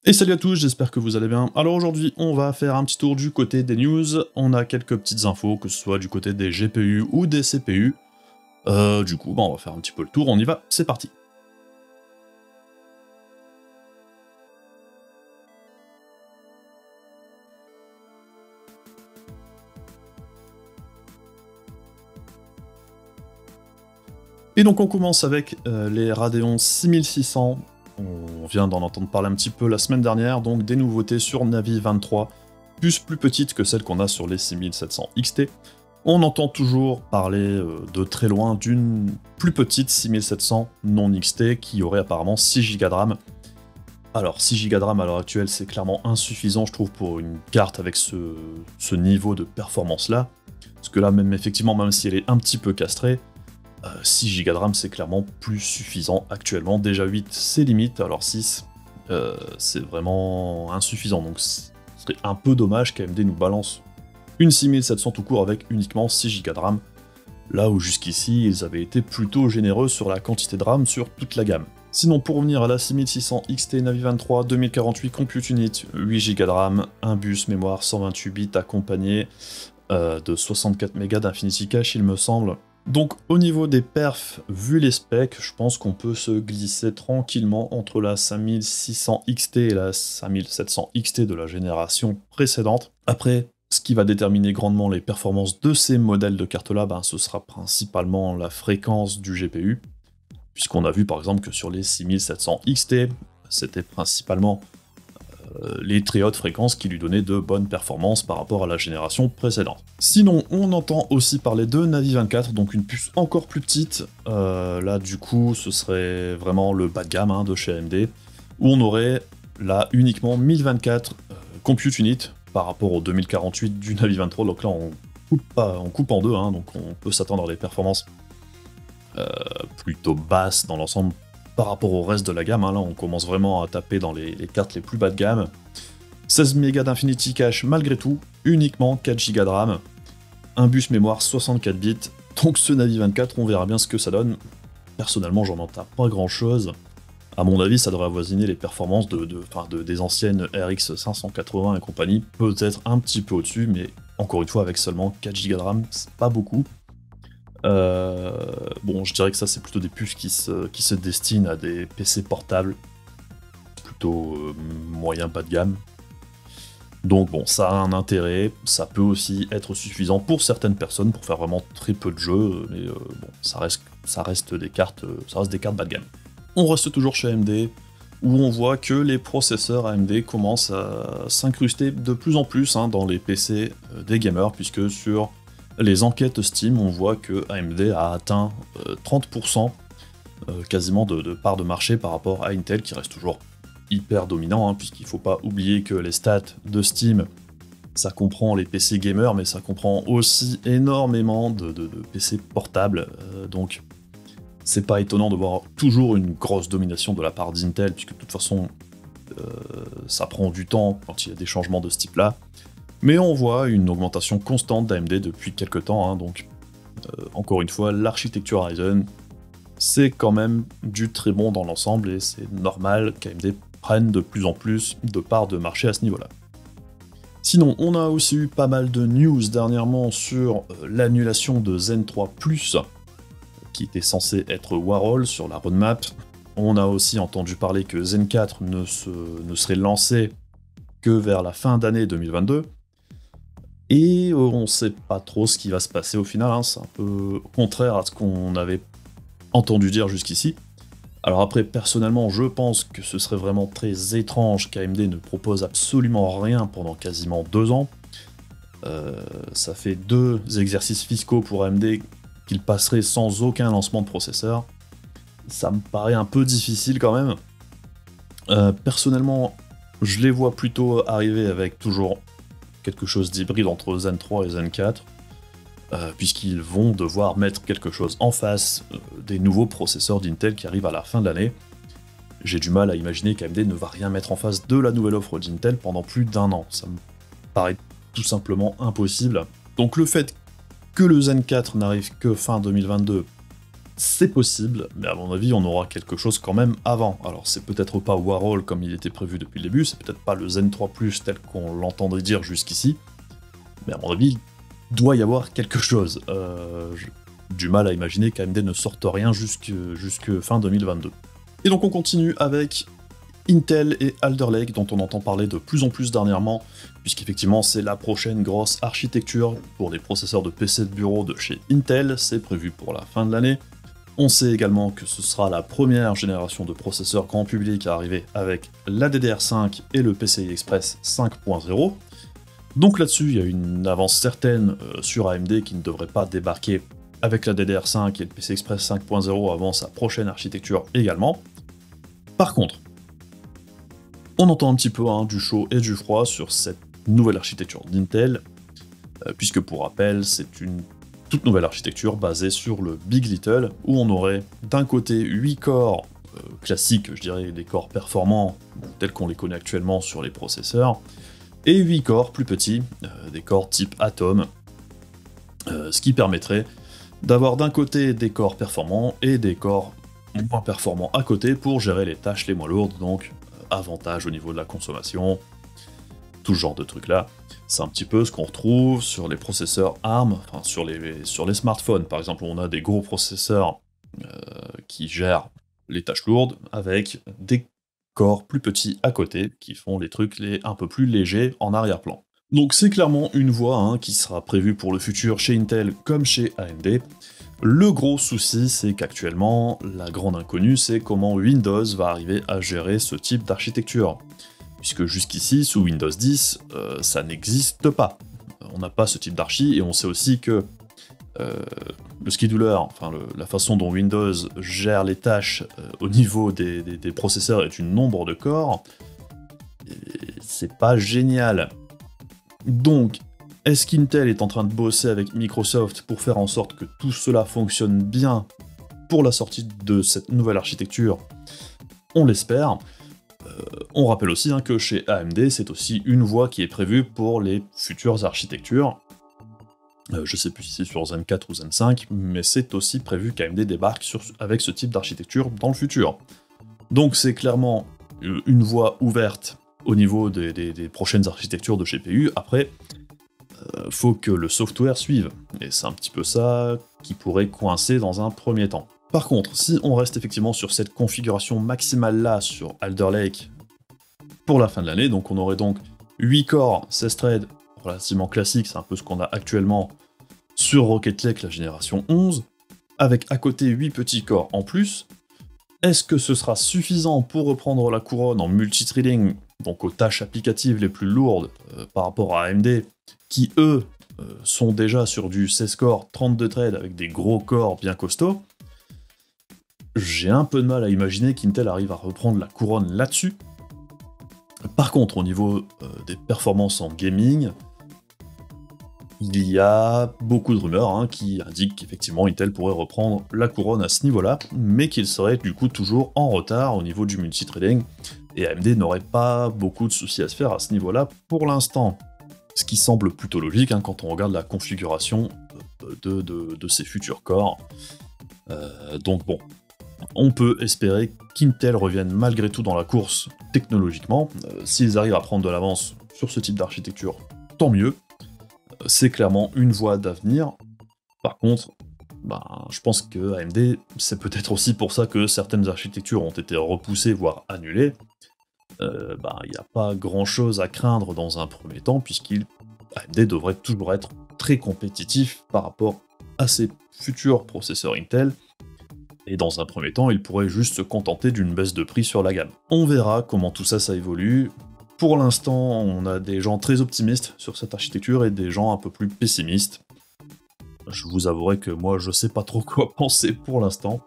Et salut à tous, j'espère que vous allez bien. Alors aujourd'hui, on va faire un petit tour du côté des news. On a quelques petites infos, que ce soit du côté des GPU ou des CPU. Du coup, on va faire un petit peu le tour, on y va, c'est parti. Et donc on commence avec les Radeon 6600. On vient d'en entendre parler un petit peu la semaine dernière, donc des nouveautés sur Navi 23, plus petites que celles qu'on a sur les 6700 XT. On entend toujours parler de très loin d'une plus petite 6700 non XT qui aurait apparemment 6 Go de RAM. Alors 6 Go de RAM à l'heure actuelle c'est clairement insuffisant je trouve pour une carte avec ce niveau de performance là. Parce que là même effectivement même si elle est un petit peu castrée, 6 Go de RAM c'est clairement plus suffisant actuellement. Déjà 8 c'est limite, alors 6 c'est vraiment insuffisant. Donc ce serait un peu dommage qu'AMD nous balance une 6700 tout court avec uniquement 6 Go de RAM, là où jusqu'ici ils avaient été plutôt généreux sur la quantité de RAM sur toute la gamme. Sinon pour revenir à la 6600 XT Navi 23 2048 Compute Unit, 8 Go de RAM, un bus mémoire 128 bits accompagné de 64 Mb d'Infinity Cache il me semble. Donc au niveau des perfs, vu les specs, je pense qu'on peut se glisser tranquillement entre la 5600 XT et la 5700 XT de la génération précédente. Après, ce qui va déterminer grandement les performances de ces modèles de cartes-là, ce sera principalement la fréquence du GPU, puisqu'on a vu par exemple que sur les 6700 XT, c'était principalement les très hautes fréquences qui lui donnaient de bonnes performances par rapport à la génération précédente. Sinon, on entend aussi parler de Navi 24, donc une puce encore plus petite. Là, du coup, ce serait vraiment le bas de gamme de chez AMD, où on aurait là uniquement 1024 Compute Unit par rapport au 2048 du Navi 23. Donc là, on coupe en deux, donc on peut s'attendre à des performances plutôt basses dans l'ensemble par rapport au reste de la gamme. Là on commence vraiment à taper dans les cartes les plus bas de gamme. 16 Mb d'Infinity Cache malgré tout, uniquement 4 Go de RAM, un bus mémoire 64 bits, donc ce Navi 24 on verra bien ce que ça donne. Personnellement j'en entends pas grand chose, à mon avis ça devrait avoisiner les performances des anciennes RX 580 et compagnie, peut-être un petit peu au-dessus, mais encore une fois avec seulement 4 Go de RAM c'est pas beaucoup. Bon, je dirais que ça c'est plutôt des puces qui se destinent à des PC portables, plutôt moyen bas de gamme. Donc bon, ça a un intérêt, ça peut aussi être suffisant pour certaines personnes pour faire vraiment très peu de jeux, mais bon, ça reste des cartes bas de gamme. On reste toujours chez AMD, où on voit que les processeurs AMD commencent à s'incruster de plus en plus dans les PC des gamers, puisque sur les enquêtes Steam, on voit que AMD a atteint 30% quasiment de part de marché par rapport à Intel, qui reste toujours hyper dominant, puisqu'il ne faut pas oublier que les stats de Steam, ça comprend les PC gamers, mais ça comprend aussi énormément de PC portables, donc c'est pas étonnant de voir toujours une grosse domination de la part d'Intel, puisque de toute façon, ça prend du temps quand il y a des changements de ce type-là. Mais on voit une augmentation constante d'AMD depuis quelques temps, donc encore une fois, l'architecture Ryzen, c'est quand même du très bon dans l'ensemble, et c'est normal qu'AMD prenne de plus en plus de parts de marché à ce niveau-là. Sinon, on a aussi eu pas mal de news dernièrement sur l'annulation de Zen 3+, qui était censé être Warhol sur la roadmap. On a aussi entendu parler que Zen 4 ne serait lancé que vers la fin d'année 2022, et on sait pas trop ce qui va se passer au final, c'est un peu contraire à ce qu'on avait entendu dire jusqu'ici. Alors après, personnellement, je pense que ce serait vraiment très étrange qu'AMD ne propose absolument rien pendant quasiment 2 ans. Ça fait 2 exercices fiscaux pour AMD qu'ils passeraient sans aucun lancement de processeur. Ça me paraît un peu difficile quand même. Personnellement, je les vois plutôt arriver avec toujours quelque chose d'hybride entre Zen 3 et Zen 4, puisqu'ils vont devoir mettre quelque chose en face des nouveaux processeurs d'Intel qui arrivent à la fin de l'année. J'ai du mal à imaginer qu'AMD ne va rien mettre en face de la nouvelle offre d'Intel pendant plus d'1 an, ça me paraît tout simplement impossible. Donc le fait que le Zen 4 n'arrive que fin 2022, c'est possible, mais à mon avis, on aura quelque chose quand même avant. Alors, c'est peut-être pas Warhol comme il était prévu depuis le début, c'est peut-être pas le Zen 3 Plus tel qu'on l'entendait dire jusqu'ici, mais à mon avis, il doit y avoir quelque chose. J'ai du mal à imaginer qu'AMD ne sorte rien jusque fin 2022. Et donc on continue avec Intel et Alder Lake, dont on entend parler de plus en plus dernièrement, puisqu'effectivement c'est la prochaine grosse architecture pour les processeurs de PC de bureau de chez Intel, c'est prévu pour la fin de l'année. On sait également que ce sera la première génération de processeurs grand public à arriver avec la DDR5 et le PCI Express 5.0. Donc là-dessus, il y a une avance certaine sur AMD qui ne devrait pas débarquer avec la DDR5 et le PCI Express 5.0 avant sa prochaine architecture également. Par contre, on entend un petit peu du chaud et du froid sur cette nouvelle architecture d'Intel, puisque pour rappel, c'est une toute nouvelle architecture basée sur le Big Little, où on aurait d'un côté 8 corps classiques, je dirais des corps performants, tels qu'on les connaît actuellement sur les processeurs, et 8 corps plus petits, des corps type Atom, ce qui permettrait d'avoir d'un côté des corps performants et des corps moins performants à côté pour gérer les tâches les moins lourdes, donc avantage au niveau de la consommation, tout ce genre de trucs là. C'est un petit peu ce qu'on retrouve sur les processeurs ARM, enfin sur les smartphones par exemple, où on a des gros processeurs qui gèrent les tâches lourdes avec des corps plus petits à côté qui font les trucs un peu plus légers en arrière-plan. Donc c'est clairement une voie qui sera prévue pour le futur chez Intel comme chez AMD. Le gros souci, c'est qu'actuellement, la grande inconnue, c'est comment Windows va arriver à gérer ce type d'architecture. Puisque jusqu'ici, sous Windows 10, ça n'existe pas. On n'a pas ce type d'archi, et on sait aussi que le scheduler, enfin la façon dont Windows gère les tâches au niveau des processeurs est une nombre de corps, et c'est pas génial. Donc, est-ce qu'Intel est en train de bosser avec Microsoft pour faire en sorte que tout cela fonctionne bien pour la sortie de cette nouvelle architecture? On l'espère. On rappelle aussi que chez AMD, c'est aussi une voie qui est prévue pour les futures architectures. Je sais plus si c'est sur Zen 4 ou Zen 5, mais c'est aussi prévu qu'AMD débarque avec ce type d'architecture dans le futur. Donc c'est clairement une voie ouverte au niveau des prochaines architectures de GPU. Après, faut que le software suive, et c'est un petit peu ça qui pourrait coincer dans un premier temps. Par contre, si on reste effectivement sur cette configuration maximale là sur Alder Lake pour la fin de l'année, donc on aurait donc 8 corps, 16 threads, relativement classique, c'est un peu ce qu'on a actuellement sur Rocket Lake la génération 11, avec à côté 8 petits corps en plus. Est-ce que ce sera suffisant pour reprendre la couronne en multithreading, donc aux tâches applicatives les plus lourdes par rapport à AMD, qui eux sont déjà sur du 16 corps, 32 threads avec des gros corps bien costauds? J'ai un peu de mal à imaginer qu'Intel arrive à reprendre la couronne là-dessus. Par contre, au niveau des performances en gaming, il y a beaucoup de rumeurs qui indiquent qu'effectivement Intel pourrait reprendre la couronne à ce niveau-là, mais qu'il serait du coup toujours en retard au niveau du multithreading, et AMD n'aurait pas beaucoup de soucis à se faire à ce niveau-là pour l'instant. Ce qui semble plutôt logique quand on regarde la configuration de ces futurs corps. Donc bon, on peut espérer qu'Intel revienne malgré tout dans la course technologiquement. S'ils arrivent à prendre de l'avance sur ce type d'architecture, tant mieux. C'est clairement une voie d'avenir. Par contre, je pense que AMD, c'est peut-être aussi pour ça que certaines architectures ont été repoussées, voire annulées. Il n'y a pas grand-chose à craindre dans un premier temps, puisqu'AMD devrait toujours être très compétitif par rapport à ses futurs processeurs Intel, et dans un premier temps, il pourrait juste se contenter d'une baisse de prix sur la gamme. On verra comment tout ça évolue. Pour l'instant, on a des gens très optimistes sur cette architecture et des gens un peu plus pessimistes. Je vous avouerai que moi, je sais pas trop quoi penser pour l'instant.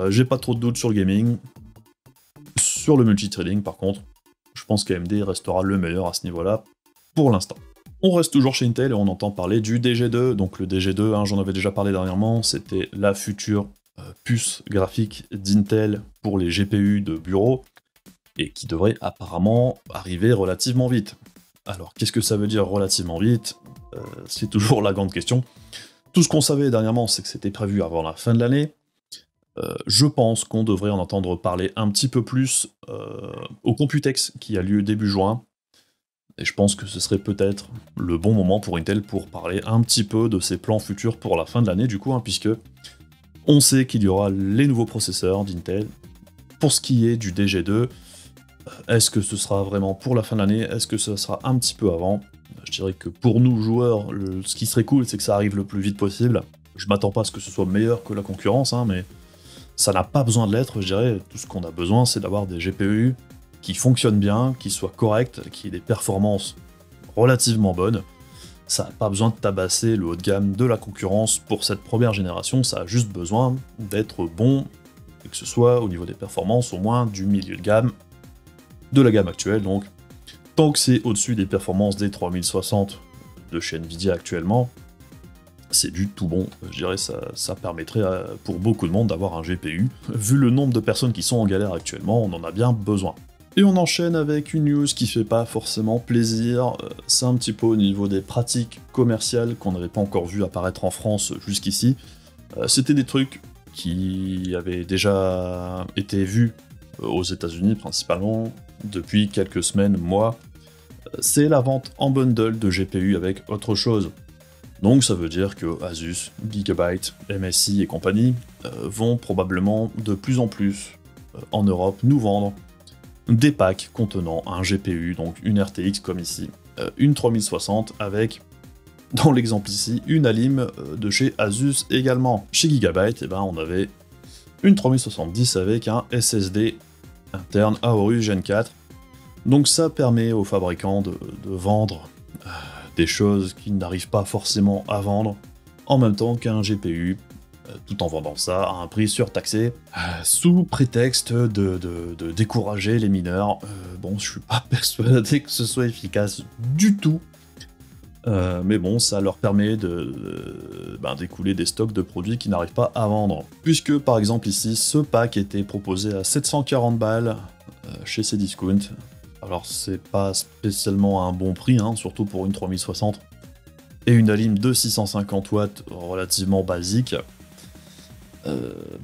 J'ai pas trop de doutes sur le gaming. Sur le multithreading, par contre, je pense qu'AMD restera le meilleur à ce niveau-là, pour l'instant. On reste toujours chez Intel et on entend parler du DG2. Donc le DG2, j'en avais déjà parlé dernièrement, c'était la future puce graphique d'Intel pour les GPU de bureau, et qui devrait apparemment arriver relativement vite. Alors, qu'est-ce que ça veut dire relativement vite? C'est toujours la grande question. Tout ce qu'on savait dernièrement, c'est que c'était prévu avant la fin de l'année. Je pense qu'on devrait en entendre parler un petit peu plus au Computex qui a lieu début juin, et je pense que ce serait peut-être le bon moment pour Intel pour parler un petit peu de ses plans futurs pour la fin de l'année du coup, puisque on sait qu'il y aura les nouveaux processeurs d'Intel. Pour ce qui est du DG2, est-ce que ce sera vraiment pour la fin de l'année? Est-ce que ce sera un petit peu avant? Je dirais que pour nous joueurs, ce qui serait cool, c'est que ça arrive le plus vite possible. Je m'attends pas à ce que ce soit meilleur que la concurrence, mais ça n'a pas besoin de l'être, je dirais. Tout ce qu'on a besoin, c'est d'avoir des GPU qui fonctionnent bien, qui soient corrects, qui aient des performances relativement bonnes. Ça n'a pas besoin de tabasser le haut de gamme de la concurrence pour cette première génération, ça a juste besoin d'être bon, et que ce soit au niveau des performances au moins du milieu de gamme de la gamme actuelle. Donc tant que c'est au-dessus des performances des 3060 de chez Nvidia actuellement, c'est du tout bon. Je dirais ça permettrait pour beaucoup de monde d'avoir un GPU. Vu le nombre de personnes qui sont en galère actuellement, on en a bien besoin. Et on enchaîne avec une news qui fait pas forcément plaisir, c'est un petit peu au niveau des pratiques commerciales qu'on n'avait pas encore vu apparaître en France jusqu'ici. C'était des trucs qui avaient déjà été vus aux États-Unis principalement depuis quelques semaines, mois. C'est la vente en bundle de GPU avec autre chose. Donc ça veut dire que Asus, Gigabyte, MSI et compagnie vont probablement de plus en plus en Europe nous vendre des packs contenant un GPU, donc une RTX comme ici, une 3060 avec, dans l'exemple ici, une Alim de chez Asus également. Chez Gigabyte, on avait une 3070 avec un SSD interne Aorus Gen 4. Donc ça permet aux fabricants de vendre des choses qu'ils n'arrivent pas forcément à vendre en même temps qu'un GPU, tout en vendant ça à un prix surtaxé, sous prétexte de décourager les mineurs. Bon, je suis pas persuadé que ce soit efficace du tout, mais bon, ça leur permet d'écouler des stocks de produits qu'ils n'arrivent pas à vendre. Puisque, par exemple, ici, ce pack était proposé à 740 balles chez Cdiscount. Alors, c'est pas spécialement un bon prix, surtout pour une 3060. Et une Alim de 650 watts relativement basique.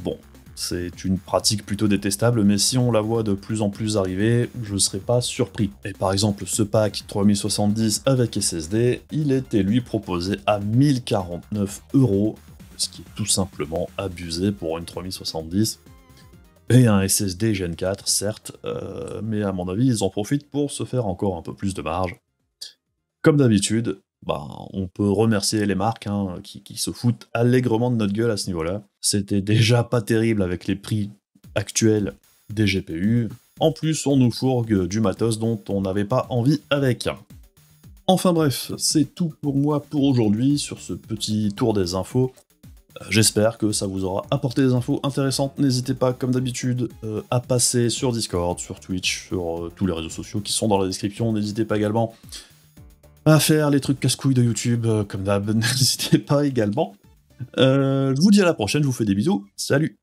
Bon, c'est une pratique plutôt détestable, mais si on la voit de plus en plus arriver, je serais pas surpris. Et par exemple, ce pack 3070 avec SSD, il était lui proposé à 1049 €, ce qui est tout simplement abusé pour une 3070. Et un SSD Gen 4, certes, mais à mon avis, ils en profitent pour se faire encore un peu plus de marge. Comme d'habitude, on peut remercier les marques qui se foutent allègrement de notre gueule à ce niveau-là. C'était déjà pas terrible avec les prix actuels des GPU. En plus, on nous fourgue du matos dont on n'avait pas envie avec. Enfin bref, c'est tout pour moi pour aujourd'hui sur ce petit tour des infos. J'espère que ça vous aura apporté des infos intéressantes. N'hésitez pas, comme d'habitude, à passer sur Discord, sur Twitch, sur tous les réseaux sociaux qui sont dans la description. N'hésitez pas également à faire les trucs casse-couilles de YouTube, comme d'hab. N'hésitez pas également. Je vous dis à la prochaine, je vous fais des bisous. Salut!